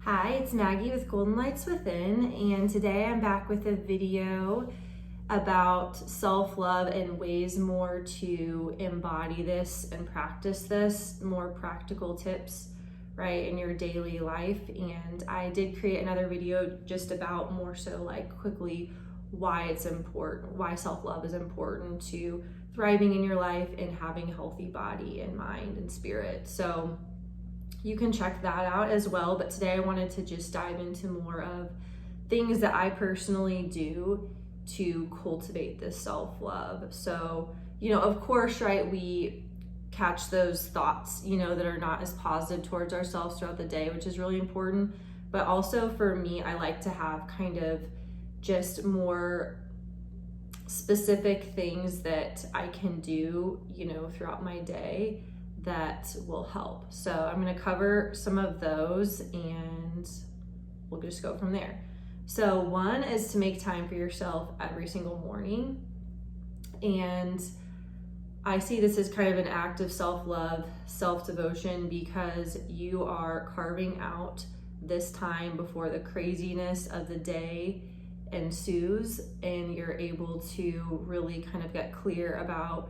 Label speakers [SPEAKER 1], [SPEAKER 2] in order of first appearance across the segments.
[SPEAKER 1] Hi, it's Maggie with Golden Lights Within, and today I'm back with a video about self-love and ways more to embody this and practice this, more practical tips, right, in your daily life. And I did create another video just about more so like quickly why it's important, why self-love is important to thriving in your life and having a healthy body and mind and spirit. So you can check that out as well. But today I wanted to just dive into more of things that I personally do to cultivate this self-love. So, of course, right, we catch those thoughts, that are not as positive towards ourselves throughout the day, which is really important. But also for me, I like to have kind of just more specific things that I can do, throughout my day that will help. So I'm going to cover some of those and we'll just go from there. So one is to make time for yourself every single morning. And I see this as kind of an act of self-love, self-devotion, because you are carving out this time before the craziness of the day ensues, and you're able to really kind of get clear about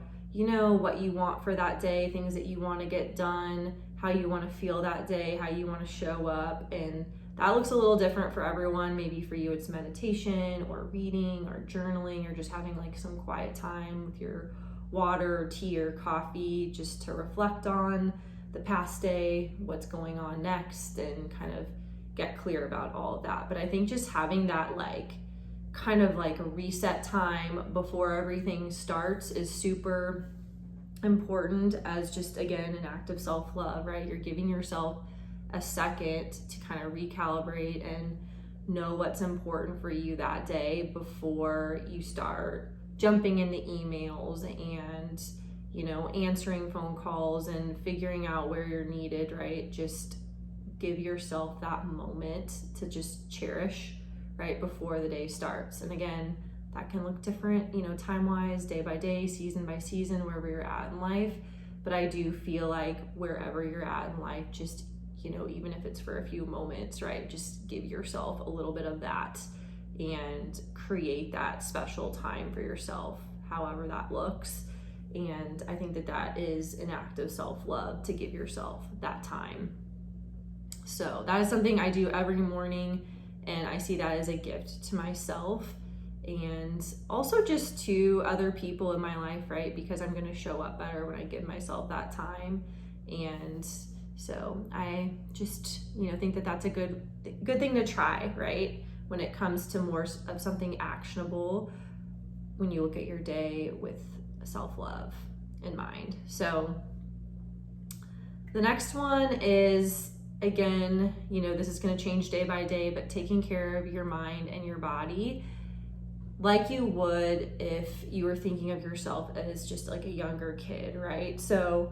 [SPEAKER 1] what you want for that day, things that you want to get done, how you want to feel that day, how you want to show up. And that looks a little different for everyone. Maybe for you it's meditation or reading or journaling or just having like some quiet time with your water or tea or coffee just to reflect on the past day, what's going on next, and kind of get clear about all of that. But I think just having that kind of like a reset time before everything starts is super important, as just again an act of self-love, right? You're giving yourself a second to kind of recalibrate and know what's important for you that day before you start jumping into emails and answering phone calls and figuring out where you're needed, right? Just give yourself that moment to just cherish right before the day starts. And again, that can look different, time-wise, day by day, season by season, wherever you're at in life. But I do feel like wherever you're at in life, just, even if it's for a few moments, right, just give yourself a little bit of that and create that special time for yourself, however that looks. And I think that is an act of self-love, to give yourself that time. So that is something I do every morning. And I see that as a gift to myself and also just to other people in my life, right? Because I'm going to show up better when I give myself that time. And so I just, think that that's a good thing to try, right? When it comes to more of something actionable, when you look at your day with self-love in mind. So the next one is, again, this is going to change day by day, but taking care of your mind and your body like you would if you were thinking of yourself as just like a younger kid, right? So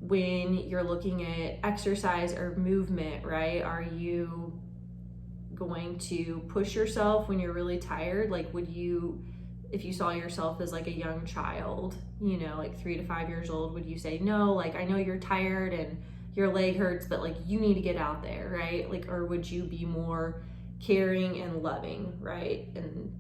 [SPEAKER 1] when you're looking at exercise or movement, right, are you going to push yourself when you're really tired? Like, would you, if you saw yourself as like a young child, like 3 to 5 years old, would you say, no, like, I know you're tired and your leg hurts, but like you need to get out there, right? Like, or would you be more caring and loving, right? And,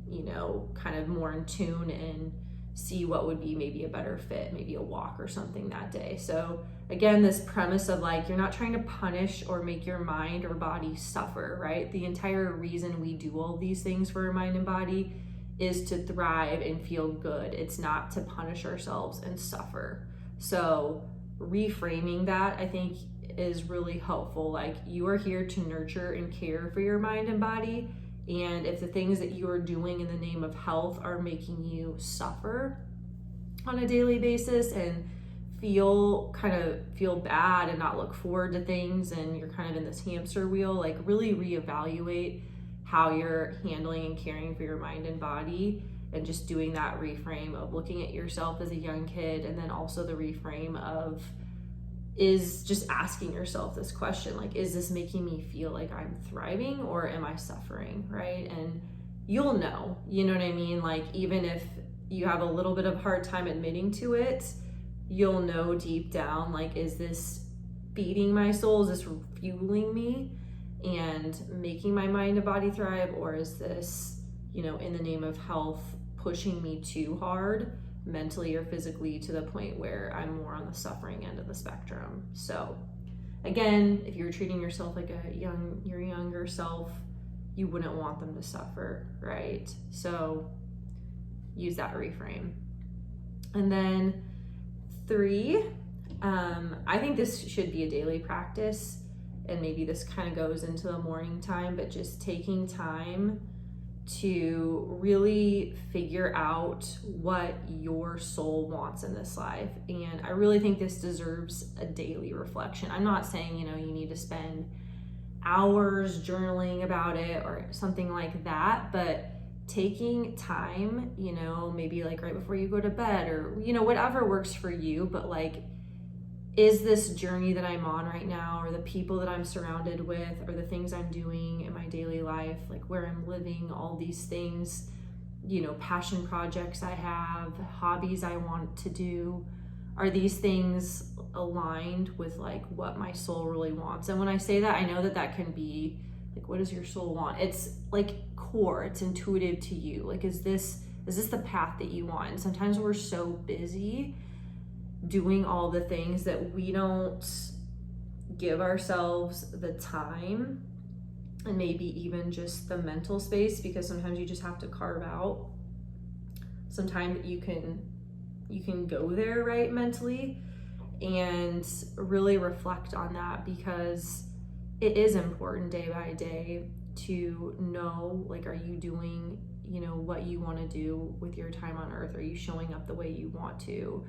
[SPEAKER 1] kind of more in tune and see what would be maybe a better fit, maybe a walk or something that day. So again, this premise of like, you're not trying to punish or make your mind or body suffer, right? The entire reason we do all these things for our mind and body is to thrive and feel good. It's not to punish ourselves and suffer. So reframing that, I think, is really helpful. Like, you are here to nurture and care for your mind and body. And if the things that you are doing in the name of health are making you suffer on a daily basis and feel bad and not look forward to things, and you're kind of in this hamster wheel, like, really reevaluate how you're handling and caring for your mind and body, and just doing that reframe of looking at yourself as a young kid, and then also the reframe of is just asking yourself this question, like, is this making me feel like I'm thriving or am I suffering, right? And you'll know, you know what I mean? Like, even if you have a little bit of hard time admitting to it, you'll know deep down, like, is this feeding my soul? Is this fueling me? and making my mind and body thrive, or is this, you know, in the name of health, pushing me too hard mentally or physically to the point where I'm more on the suffering end of the spectrum? So again, if you're treating yourself like your younger self, you wouldn't want them to suffer, right? So use that reframe. And then 3, I think this should be a daily practice, and maybe this kind of goes into the morning time, but just taking time to really figure out what your soul wants in this life. And I really think this deserves a daily reflection. I'm not saying, you know, you need to spend hours journaling about it or something like that, but taking time, you know, maybe like right before you go to bed, or, you know, whatever works for you, but like, is this journey that I'm on right now, or the people that I'm surrounded with, or the things I'm doing in my daily life, like where I'm living, all these things, you know, passion projects I have, hobbies I want to do, are these things aligned with like what my soul really wants? And when I say that, I know that that can be like, what does your soul want? It's like core, it's intuitive to you. Like, is this the path that you want? And sometimes we're so busy doing all the things that we don't give ourselves the time and maybe even just the mental space, because sometimes you just have to carve out some time that you can go there, right, mentally, and really reflect on that, because it is important day by day to know, like, are you doing, you know, what you want to do with your time on earth? Are you showing up the way you want to?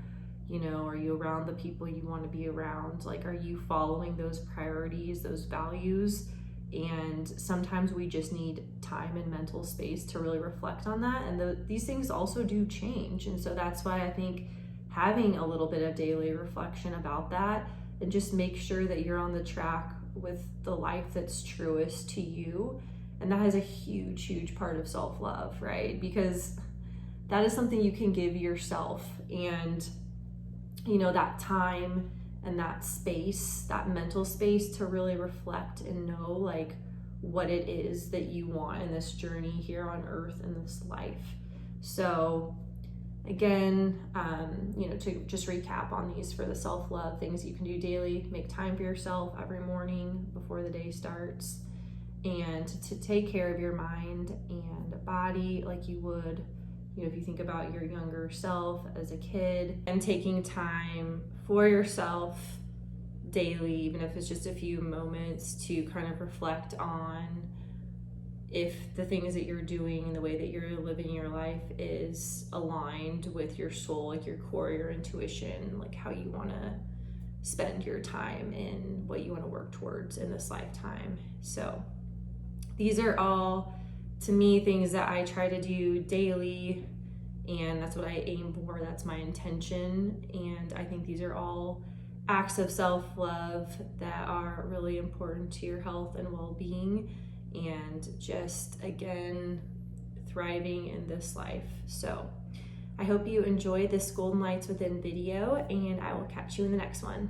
[SPEAKER 1] You know, are you around the people you want to be around? Like, are you following those priorities, those values? And sometimes we just need time and mental space to really reflect on that. And these things also do change. And so that's why I think having a little bit of daily reflection about that, and just make sure that you're on the track with the life that's truest to you. And that is a huge, huge part of self-love, right? Because that is something you can give yourself. And you know, that time and that space, that mental space to really reflect and know like what it is that you want in this journey here on earth, in this life. So again, you know, to just recap on these for the self-love things you can do daily: make time for yourself every morning before the day starts, and to take care of your mind and body like you would, you know, if you think about your younger self as a kid, and taking time for yourself daily, even if it's just a few moments, to kind of reflect on if the things that you're doing and the way that you're living your life is aligned with your soul, like your core, your intuition, like how you want to spend your time and what you want to work towards in this lifetime. So these are all, to me, things that I try to do daily, and that's what I aim for. That's my intention. And I think these are all acts of self-love that are really important to your health and well-being, and just, again, thriving in this life. So I hope you enjoyed this Golden Lights Within video, and I will catch you in the next one.